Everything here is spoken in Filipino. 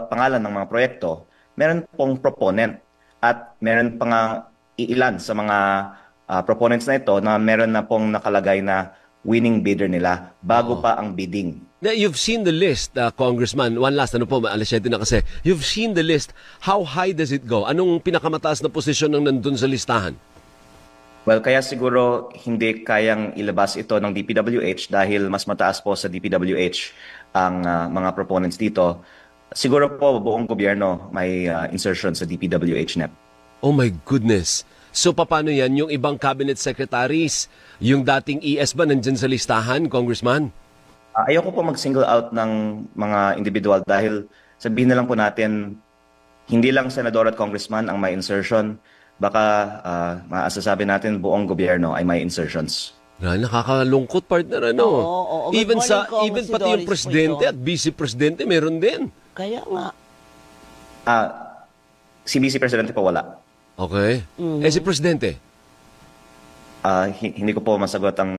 pangalan ng mga proyekto, meron pong proponent at meron pa nga iilan sa mga proponents na ito na meron na pong nakalagay na winning bidder nila bago Oo. pa ang bidding. Now, you've seen the list, Congressman. One last, alas 7 na kasi. You've seen the list. How high does it go? Anong pinakamataas na posisyon ng nandun sa listahan? Well, kaya siguro hindi kayang ilabas ito ng DPWH dahil mas mataas po sa DPWH ang mga proponents dito. Siguro po buong gobyerno may insertion sa DPWH NEP. Oh my goodness. So, paano yan? Yung ibang cabinet secretaries, yung dating ES ba nandyan sa listahan, Congressman? Ayoko po mag-single out ng mga individual dahil sabihin na lang po natin, hindi lang senador at congressman ang may insertion. Baka maasasabi natin buong gobyerno ay may insertions. Nakakalungkot, partner, ano? Oo. Good Even morning, Kong. even Si pati yung Doris presidente po ito. at vice-presidente, meron din. Kaya nga. Si Vice Presidente po wala. Okay. Eh si presidente? Hindi ko po masagot ang